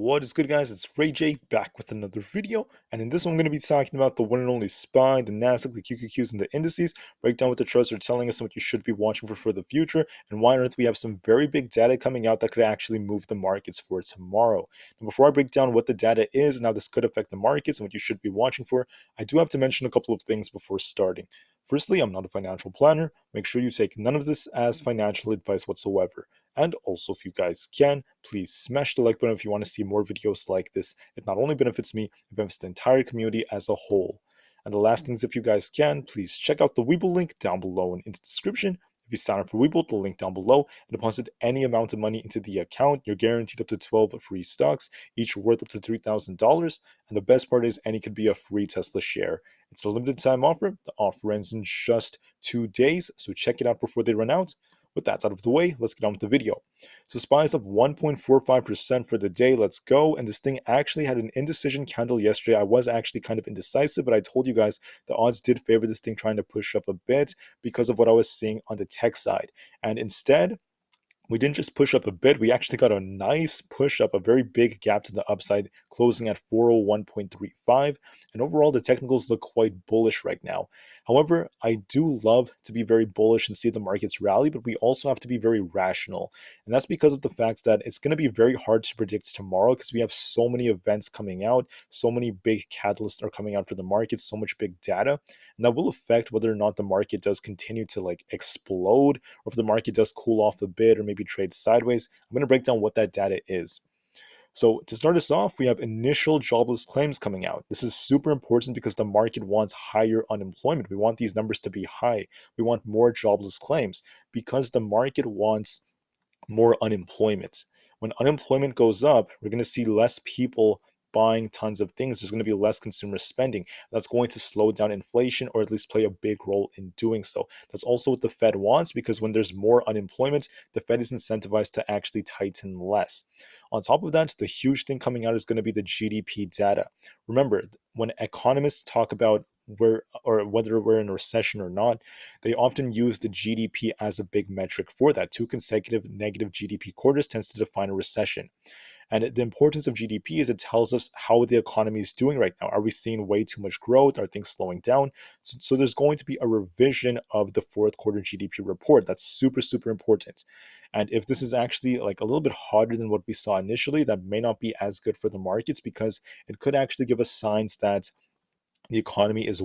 What is good, guys? It's Rey-Jay back with another video, and in this one I'm going to be talking about the one and only SPY, the Nasdaq, the QQQs, and the indices, break down what the charts are telling us and what you should be watching for the future, and why on earth we have some very big data coming out that could actually move the markets for tomorrow. And before I break down what the data is and how this could affect the markets and what you should be watching for, I do have to mention a couple of things before starting. Firstly, I'm not a financial planner. Make sure you take none of this as financial advice whatsoever. And also, if you guys can, please smash the like button if you want to see more videos like this. It not only benefits me, it benefits the entire community as a whole. And the last thing is, if you guys can, please check out the Webull link down below and in the description. If you sign up for Webull, the link down below, and deposit any amount of money into the account, you're guaranteed up to 12 free stocks, each worth up to $3,000. And the best part is, any could be a free Tesla share. It's a limited time offer. The offer ends in just 2 days, so check it out before they run out. With that out of the way, let's get on with the video. So SPY is up 1.45% for the day. Let's go. And this thing actually had an indecision candle yesterday. I was actually kind of indecisive, but I told you guys the odds did favor this thing trying to push up a bit because of what I was seeing on the tech side. And instead, we didn't just push up a bit, we actually got a nice push up, a very big gap to the upside, closing at 401.35. And overall, the technicals look quite bullish right now. However, I do love to be very bullish and see the markets rally, but we also have to be very rational. And that's because of the fact that it's going to be very hard to predict tomorrow because we have so many events coming out, so many big catalysts are coming out for the market, so much big data. And that will affect whether or not the market does continue to explode, or if the market does cool off a bit or maybe trade sideways. I'm going to break down what that data is. So to start us off, we have initial jobless claims coming out. This is super important because the market wants higher unemployment. We want these numbers to be high. We want more jobless claims because the market wants more unemployment. When unemployment goes up, we're going to see less people buying tons of things. There's going to be less consumer spending. That's going to slow down inflation, or at least play a big role in doing so. That's also what the Fed wants, because when there's more unemployment, the Fed is incentivized to actually tighten less. On top of that, the huge thing coming out is going to be the GDP data. Remember, when economists talk about whether we're in a recession or not, they often use the GDP as a big metric for that. 2 consecutive negative GDP quarters tends to define a recession. And the importance of GDP is it tells us how the economy is doing right now. Are we seeing way too much growth? Are things slowing down? So there's going to be a revision of the fourth quarter GDP report. That's super, super important. And if this is actually a little bit harder than what we saw initially, that may not be as good for the markets, because it could actually give us signs that the economy is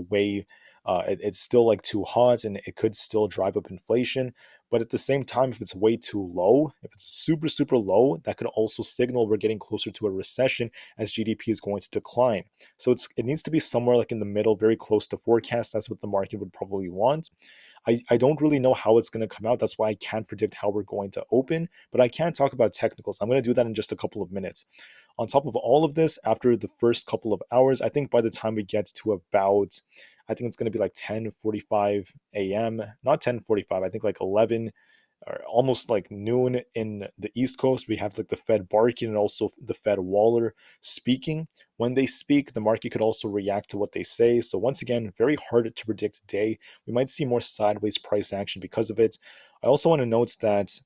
it's still too hot, and it could still drive up inflation. But at the same time, if it's way too low, if it's super, super low, that could also signal we're getting closer to a recession, as GDP is going to decline. So it needs to be somewhere in the middle, very close to forecast. That's what the market would probably want. I don't really know how it's going to come out. That's why I can't predict how we're going to open, but I can talk about technicals. I'm going to do that in just a couple of minutes. On top of all of this, after the first couple of hours, I think by the time we get to about, I think it's going to be 10:45 a.m., not 10:45, I think 11, or almost noon in the East Coast. We have the Fed barking and also the Fed Waller speaking. When they speak, the market could also react to what they say. So once again, very hard to predict today. We might see more sideways price action because of it. I also want to note that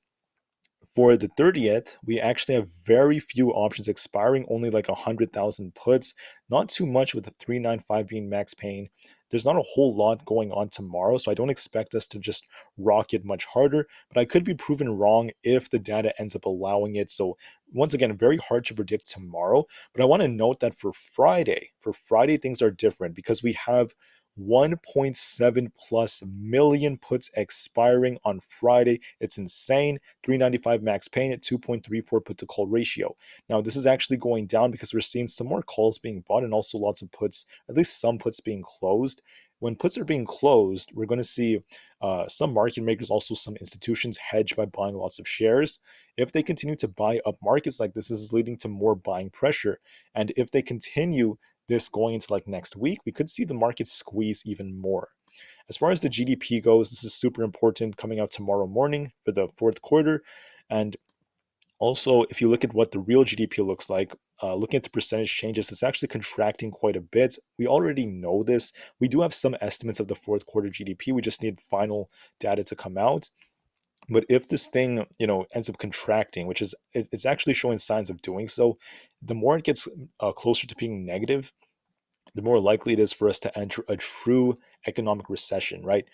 for the 30th, we actually have very few options expiring, only 100,000 puts. Not too much, with the 395 being max pain. There's not a whole lot going on tomorrow, so I don't expect us to just rocket much harder, but I could be proven wrong if the data ends up allowing it. So once again, very hard to predict tomorrow, but I want to note that for Friday, things are different because we have 1.7 plus million puts expiring on Friday. It's insane. 395 max pain at 2.34 put to call ratio. Now, this is actually going down because we're seeing some more calls being bought and also lots of puts, at least some puts, being closed. When puts are being closed, we're going to see some market makers, also some institutions, hedge by buying lots of shares. If they continue to buy up markets like this is leading to more buying pressure. And if they continue this going into next week, we could see the market squeeze even more. As far as the GDP goes, this is super important, coming out tomorrow morning for the fourth quarter. And also, if you look at what the real GDP looks like, looking at the percentage changes, it's actually contracting quite a bit. We already know this. We do have some estimates of the fourth quarter GDP. We just need final data to come out. But if this thing, ends up contracting, which is, it's actually showing signs of doing so, the more it gets closer to being negative, the more likely it is for us to enter a true economic recession, right?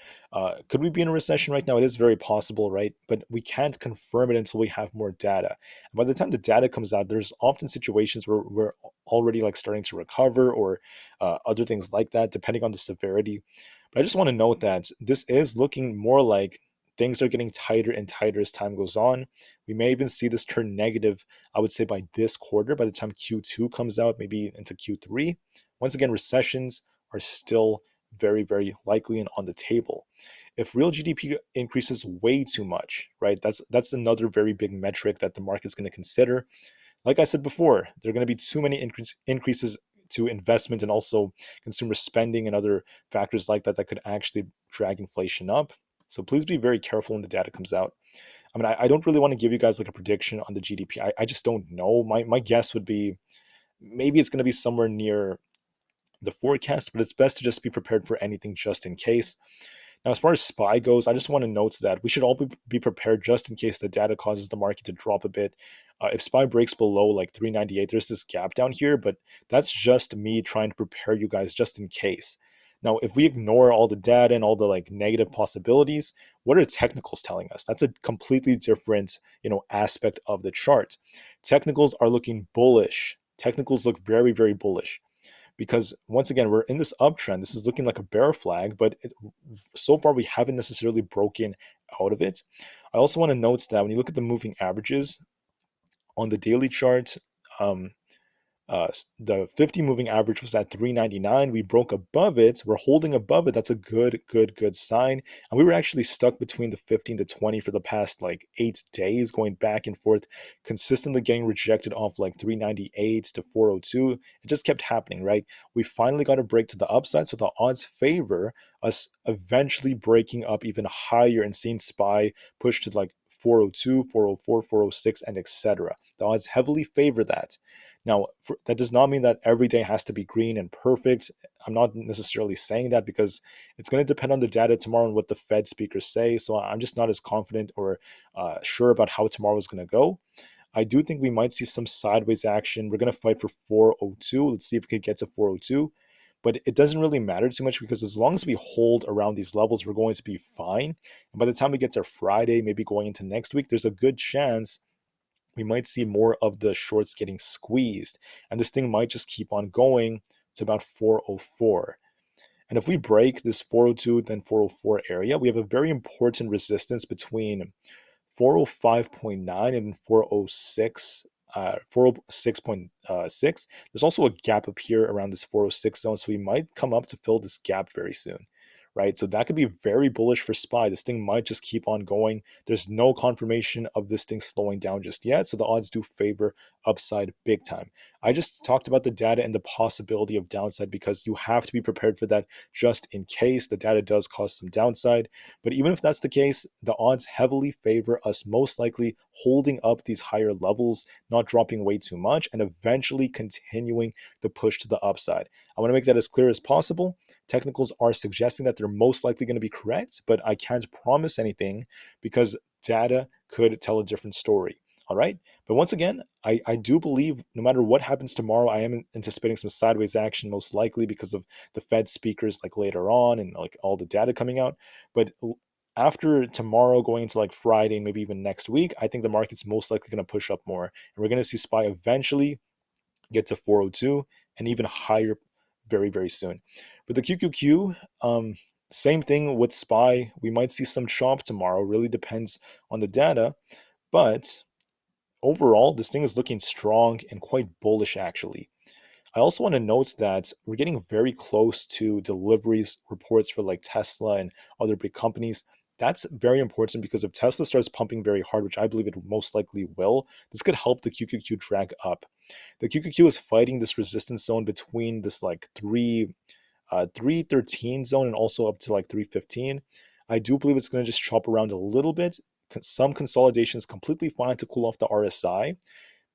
Could we be in a recession right now? It is very possible, right? But we can't confirm it until we have more data. And by the time the data comes out, there's often situations where we're already like starting to recover or other things like that, depending on the severity. But I just want to note that this is looking more like things are getting tighter and tighter as time goes on. We may even see this turn negative, I would say, by this quarter, by the time Q2 comes out, maybe into Q3. Once again, recessions are still very, very likely and on the table. If real GDP increases way too much, right? That's another very big metric that the market's going to consider. Like I said before, there are going to be too many increases to investment and also consumer spending and other factors like that that could actually drag inflation up. So please be very careful when the data comes out. I mean, I don't really want to give you guys like a prediction on the GDP. I just don't know. My guess would be maybe it's going to be somewhere near the forecast, but it's best to just be prepared for anything just in case. Now, as far as SPY goes, I just want to note that we should all be prepared just in case the data causes the market to drop a bit. If SPY breaks below like 398, there's this gap down here, but that's just me trying to prepare you guys just in case. Now, if we ignore all the data and all the like negative possibilities, what are technicals telling us? That's a completely different, aspect of the chart. Technicals are looking bullish. Technicals look very, very bullish because once again we're in this uptrend. This is looking like a bear flag, but so far we haven't necessarily broken out of it. I also want to note that when you look at the moving averages on the daily chart, um, the 50 moving average was at 399. We broke above it. We're holding above it. That's a good sign. And we were actually stuck between the 15 to 20 for the past like 8 days, going back and forth, consistently getting rejected off like 398 to 402. It just kept happening, right? We finally got a break to the upside. So the odds favor us eventually breaking up even higher and seeing SPY push to like 402, 404, 406, and etc. The odds heavily favor that. Now, that does not mean that every day has to be green and perfect. I'm not necessarily saying that because it's going to depend on the data tomorrow and what the Fed speakers say. So I'm just not as confident or sure about how tomorrow is going to go. I do think we might see some sideways action. We're going to fight for 402. Let's see if we could get to 402. But it doesn't really matter too much because as long as we hold around these levels, we're going to be fine. And by the time we get to Friday, maybe going into next week, there's a good chance we might see more of the shorts getting squeezed. And this thing might just keep on going to about 404. And if we break this 402, then 404 area, we have a very important resistance between 405.9 and 406. 406.6. There's also a gap up here around this 406 zone, so we might come up to fill this gap very soon, right? So that could be very bullish for SPY. This thing might just keep on going. There's no confirmation of this thing slowing down just yet, so the odds do favor upside big time. I just talked about the data and the possibility of downside because you have to be prepared for that just in case the data does cause some downside. But even if that's the case, the odds heavily favor us most likely holding up these higher levels, not dropping way too much, and eventually continuing the push to the upside. I want to make that as clear as possible. Technicals are suggesting that they're most likely going to be correct, but I can't promise anything because data could tell a different story. All right. But once again, I do believe no matter what happens tomorrow, I am anticipating some sideways action, most likely because of the Fed speakers like later on and like all the data coming out. But after tomorrow, going into like Friday, maybe even next week, I think the market's most likely going to push up more. And we're going to see SPY eventually get to 402 and even higher very, very soon. But the QQQ, same thing with SPY. We might see some chop tomorrow. Really depends on the data. But overall, this thing is looking strong and quite bullish, actually. I also want to note that we're getting very close to deliveries reports for like Tesla and other big companies. That's very important because if Tesla starts pumping very hard, which I believe it most likely will, this could help the QQQ drag up. The QQQ is fighting this resistance zone between this like 313 zone and also up to like 315. I do believe it's going to just chop around a little bit. Some consolidation is completely fine to cool off the RSI,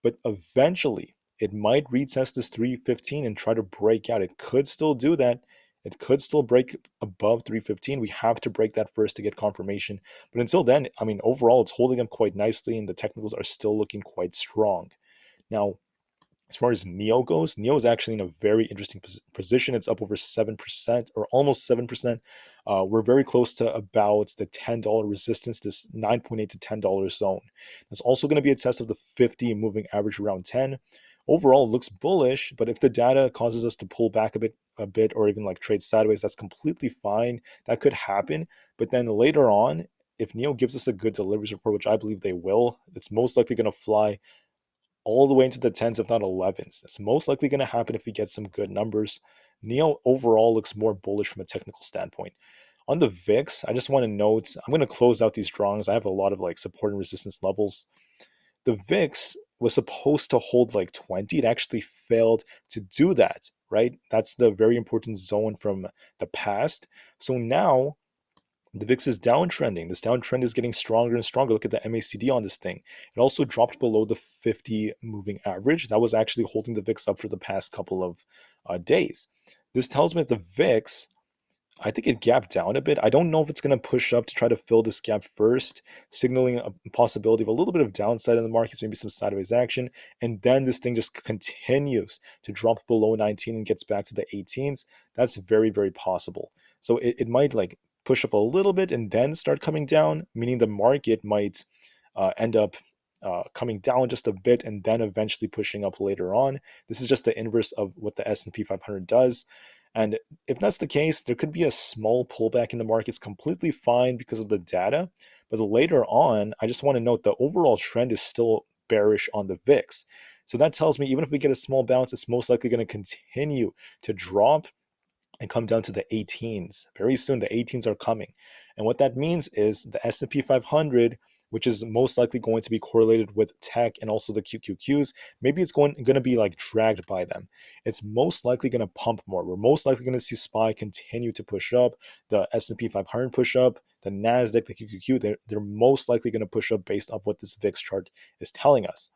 but eventually it might retest this 315 and try to break out. It could still do that. It could still break above 315. We have to break that first to get confirmation. But until then, I mean, overall, it's holding up quite nicely and the technicals are still looking quite strong. Now, As far as NEO goes, NEO is actually in a very interesting position. It's up over 7% or almost 7%. We're very close to about the $10 resistance, this 9.8 to $10 zone. That's also going to be a test of the 50 moving average around 10. Overall, it looks bullish, but if the data causes us to pull back a bit, or even like trade sideways, that's completely fine. That could happen. But then later on, if NEO gives us a good deliveries report, which I believe they will, it's most likely going to fly all the way into the 10s, if not 11s. That's most likely going to happen if we get some good numbers. NEO overall looks more bullish from a technical standpoint. On the VIX, I just want to note, I'm going to close out these drawings. I have a lot of like support and resistance levels. The VIX was supposed to hold like 20. It actually failed to do that, right? That's the very important zone from the past. So now the VIX is downtrending. This downtrend is getting stronger and stronger. Look at the MACD on this thing. It also dropped below the 50 moving average. That was actually holding the VIX up for the past couple of days. This tells me that the VIX, I think it gapped down a bit. I don't know if it's going to push up to try to fill this gap first, signaling a possibility of a little bit of downside in the markets, maybe some sideways action. And then this thing just continues to drop below 19 and gets back to the 18s. That's very, very possible. So it might like push up a little bit and then start coming down, meaning the market might end up coming down just a bit and then eventually pushing up later on. This is just the inverse of what the S&P 500 does. And if that's the case, there could be a small pullback in the markets, completely fine because of the data. But later on, I just want to note the overall trend is still bearish on the VIX. So that tells me even if we get a small bounce, it's most likely going to continue to drop and come down to the 18s. Very soon, the 18s are coming. And what that means is the S&P 500, which is most likely going to be correlated with tech and also the QQQs, maybe it's going to be like dragged by them. It's most likely going to pump more. We're most likely going to see SPY continue to push up, the S&P 500 push up, the NASDAQ, the QQQ, they're most likely going to push up based off what this VIX chart is telling us.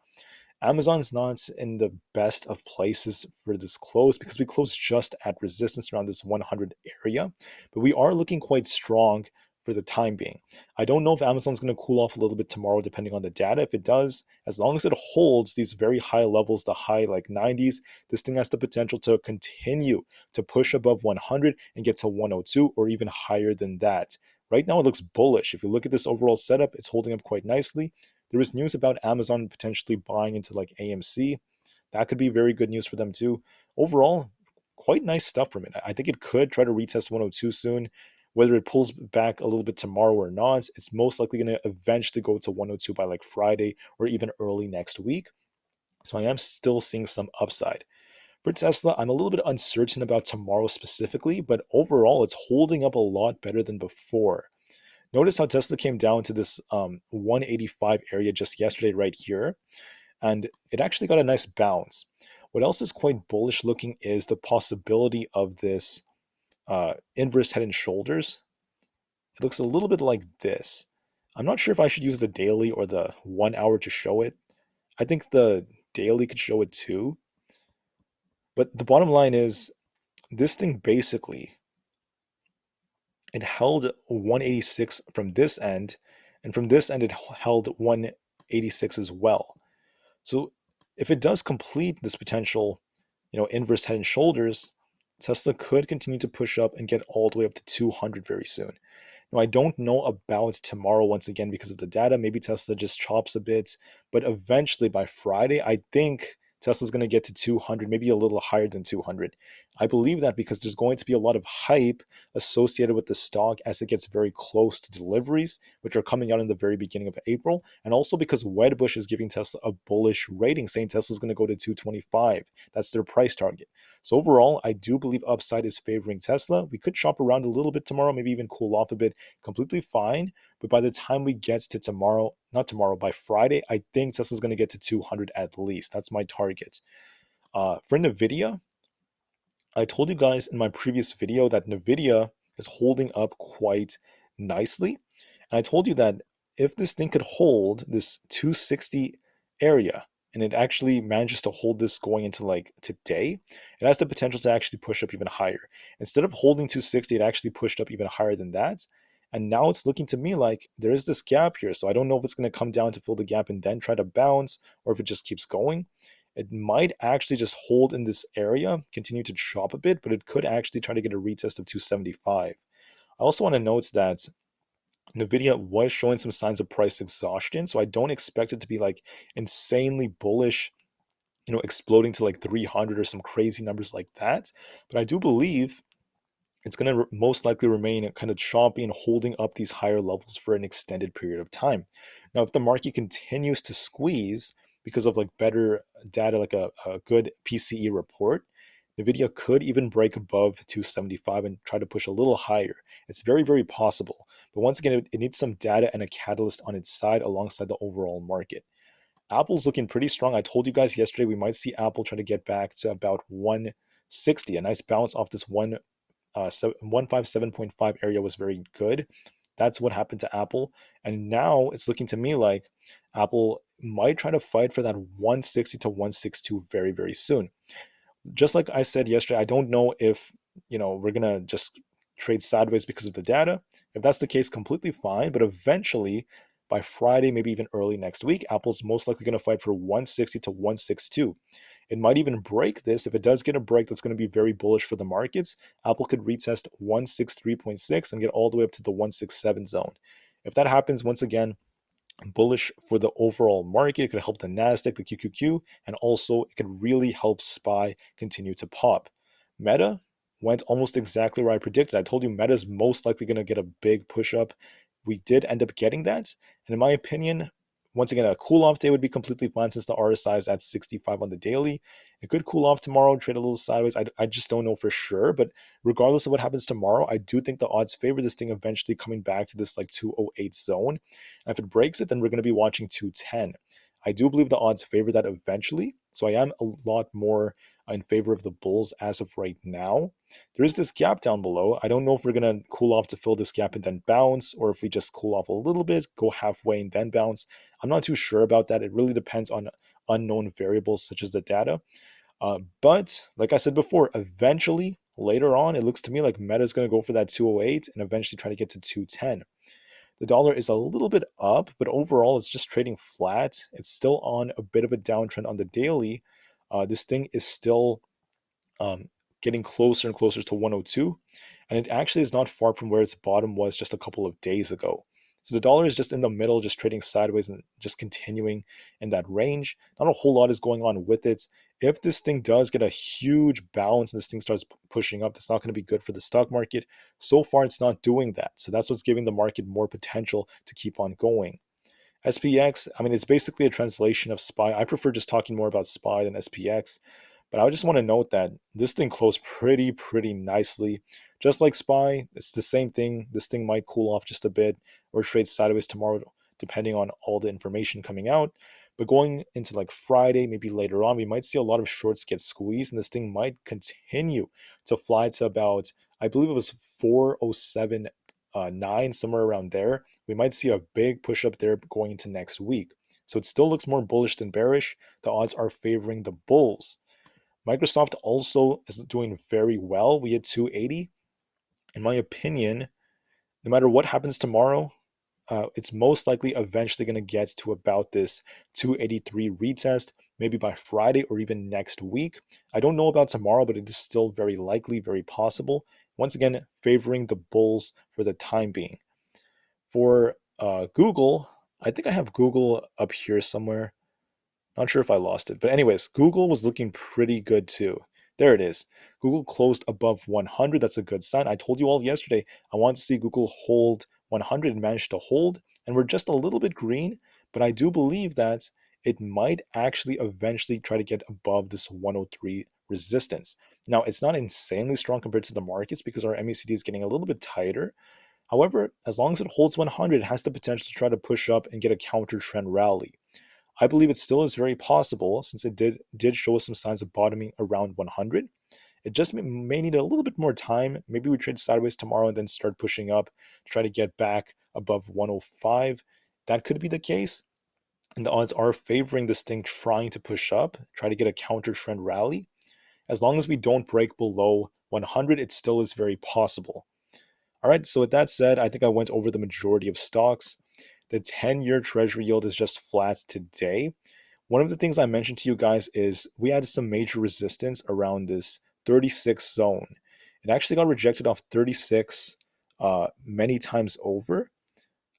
Amazon's not in the best of places for this close because we closed just at resistance around this 100 area, but we are looking quite strong for the time being. I don't know if Amazon's going to cool off a little bit tomorrow depending on the data. If it does, as long as it holds these very high levels, the high like 90s, this thing has the potential to continue to push above 100 and get to 102 or even higher than that. Right now it looks bullish. If you look at this overall setup, it's holding up quite nicely. There was news about Amazon potentially buying into like AMC. That could be very good news for them too. Overall, quite nice stuff from it. I think it could try to retest 102 soon. Whether it pulls back a little bit tomorrow or not, it's most likely going to eventually go to 102 by like Friday or even early next week. So I am still seeing some upside. For Tesla, I'm a little bit uncertain about tomorrow specifically, but overall, it's holding up a lot better than before. Notice how Tesla came down to this 185 area just yesterday right here, and it actually got a nice bounce. What else is quite bullish looking is the possibility of this inverse head and shoulders. It looks a little bit like this. I'm not sure if I should use the daily or the 1 hour to show it. I think the daily could show it too. But the bottom line is this thing basically, it held 186 from this end, and from this end it held 186 as well. So if it does complete this potential, inverse head and shoulders, Tesla could continue to push up and get all the way up to 200 very soon. Now, I don't know about tomorrow once again because of the data. Maybe Tesla just chops a bit, but eventually by Friday, I think Tesla's going to get to 200, maybe a little higher than 200. I believe that because there's going to be a lot of hype associated with the stock as it gets very close to deliveries, which are coming out in the very beginning of April, and also because Wedbush is giving Tesla a bullish rating, saying Tesla's going to go to 225. That's their price target. So overall, I do believe upside is favoring Tesla. We could shop around a little bit tomorrow, maybe even cool off a bit, completely fine. But by the time we get to tomorrow, not tomorrow, by Friday, I think Tesla's going to get to 200 at least. That's my target. For NVIDIA, I told you guys in my previous video that NVIDIA is holding up quite nicely. And I told you that if this thing could hold this 260 area, and it actually manages to hold this going into like today, it has the potential to actually push up even higher. Instead of holding 260, it actually pushed up even higher than that. And now it's looking to me like there is this gap here. So I don't know if it's going to come down to fill the gap and then try to bounce, or if it just keeps going. It might actually just hold in this area, continue to chop a bit, but it could actually try to get a retest of 275. I also want to note that Nvidia was showing some signs of price exhaustion, so I don't expect it to be like insanely bullish, exploding to like 300 or some crazy numbers like that. But I do believe it's going to most likely remain kind of choppy and holding up these higher levels for an extended period of time. Now, if the market continues to squeeze because of like better data, like a good PCE report, Nvidia could even break above 275 and try to push a little higher. It's very, very possible. But once again, it needs some data and a catalyst on its side alongside the overall market. Apple's looking pretty strong. I told you guys yesterday we might see Apple try to get back to about 160. A nice bounce off this 157.5 area was very good. That's what happened to Apple. And now it's looking to me like Apple might try to fight for that 160 to 162 very, very soon. Just like I said yesterday, I don't know if, we're going to just trade sideways because of the data. If that's the case, completely fine. But eventually, by Friday, maybe even early next week, Apple's most likely going to fight for 160 to 162. It might even break this. If it does get a break, that's going to be very bullish for the markets. Apple could retest 163.6 and get all the way up to the 167 zone. If that happens, once again, bullish for the overall market. It could help the Nasdaq, the QQQ, and also it could really help SPY continue to pop. Meta went almost exactly where I predicted. I told you Meta is most likely going to get a big push up. We did end up getting that, and in my opinion, once again, a cool off day would be completely fine since the RSI is at 65 on the daily. It could cool off tomorrow, trade a little sideways. I just don't know for sure. But regardless of what happens tomorrow, I do think the odds favor this thing eventually coming back to this like 208 zone. And if it breaks it, then we're going to be watching 210. I do believe the odds favor that eventually. So I am a lot more in favor of the bulls as of right now. There is this gap down below. I don't know if we're going to cool off to fill this gap and then bounce, or if we just cool off a little bit, go halfway and then bounce. I'm not too sure about that. It really depends on unknown variables such as the data. But like I said before, eventually later on, it looks to me like Meta is going to go for that 208 and eventually try to get to 210. The dollar is a little bit up, but overall it's just trading flat. It's still on a bit of a downtrend on the daily. This thing is still um, getting closer and closer to 102, and it actually is not far from where its bottom was just a couple of days ago. So the dollar is just in the middle, just trading sideways and just continuing in that range. Not a whole lot is going on with it. If this thing does get a huge bounce and this thing starts pushing up, that's not going to be good for the stock market. So far, it's not doing that. So that's what's giving the market more potential to keep on going. SPX, I mean, it's basically a translation of SPY. I prefer just talking more about SPY than SPX. But I just want to note that this thing closed pretty nicely. Just like SPY, it's the same thing. This thing might cool off just a bit or trade sideways tomorrow, depending on all the information coming out. But going into like Friday, maybe later on, we might see a lot of shorts get squeezed, and this thing might continue to fly to about, I believe it was 407.9, somewhere around there. We might see a big push up there going into next week. So it still looks more bullish than bearish. The odds are favoring the bulls. Microsoft also is doing very well. We hit 280. In my opinion, no matter what happens tomorrow, it's most likely eventually going to get to about this 283 retest, maybe by Friday or even next week. I don't know about tomorrow, but it is still very likely, very possible. Once again, favoring the bulls for the time being. For Google, I think I have Google up here somewhere. Not sure if I lost it. But anyways, Google was looking pretty good too. There it is. Google closed above 100. That's a good sign. I told you all yesterday, I want to see Google hold 100 and manage to hold. And we're just a little bit green, but I do believe that it might actually eventually try to get above this 103 resistance. Now, it's not insanely strong compared to the markets because our MACD is getting a little bit tighter. However, as long as it holds 100, it has the potential to try to push up and get a counter trend rally. I believe it still is very possible since it did show us some signs of bottoming around 100. It just may need a little bit more time. Maybe we trade sideways tomorrow and then start pushing up to try to get back above 105. That could be the case. And the odds are favoring this thing trying to push up, try to get a counter trend rally. As long as we don't break below 100, it still is very possible. All right, so with that said, I think I went over the majority of stocks. The 10-year treasury yield is just flat today. One of the things I mentioned to you guys is we had some major resistance around this 36 zone. It actually got rejected off 36 many times over.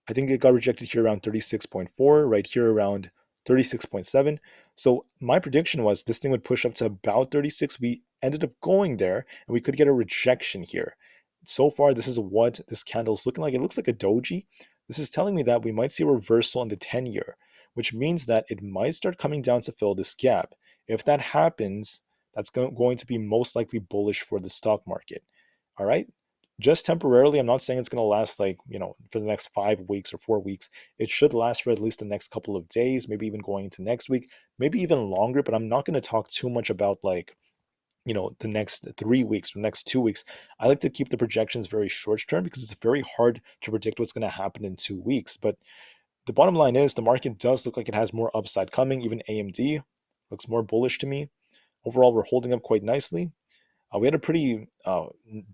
I think it got rejected here around 36.4, right here around 36.7. So my prediction was this thing would push up to about 36. We ended up going there and we could get a rejection here. So far, this is what this candle is looking like. It looks like a doji. This is telling me that we might see a reversal in the 10-year, which means that it might start coming down to fill this gap. If that happens, that's going to be most likely bullish for the stock market. All right, just temporarily. I'm not saying it's going to last like, for the next 5 weeks or 4 weeks. It should last for at least the next couple of days, maybe even going into next week, maybe even longer. But I'm not going to talk too much about like, the next 3 weeks or next 2 weeks. I like to keep the projections very short term because it's very hard to predict what's going to happen in 2 weeks. But the bottom line is the market does look like it has more upside coming. Even AMD looks more bullish to me. Overall, we're holding up quite nicely. We had a pretty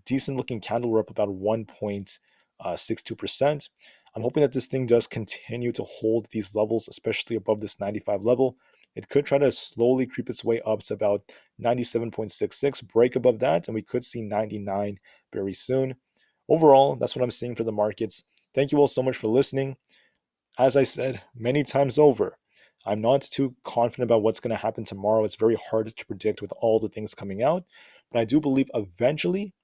decent looking candle. We're up about 1.62%. I'm hoping that this thing does continue to hold these levels, especially above this 95 level. It could try to slowly creep its way up to about 97.66, break above that, and we could see 99 very soon. Overall, that's what I'm seeing for the markets. Thank you all so much for listening. As I said many times over, I'm not too confident about what's going to happen tomorrow. It's very hard to predict with all the things coming out, but I do believe eventually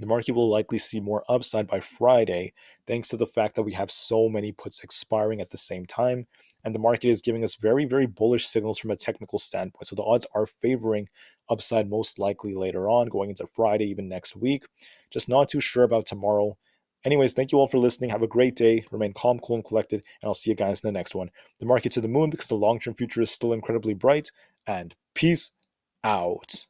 the market will likely see more upside by Friday, thanks to the fact that we have so many puts expiring at the same time. And the market is giving us very, very bullish signals from a technical standpoint. So the odds are favoring upside most likely later on, going into Friday, even next week. Just not too sure about tomorrow. Anyways, thank you all for listening. Have a great day. Remain calm, cool, and collected. And I'll see you guys in the next one. The market to the moon because the long term future is still incredibly bright. And peace out.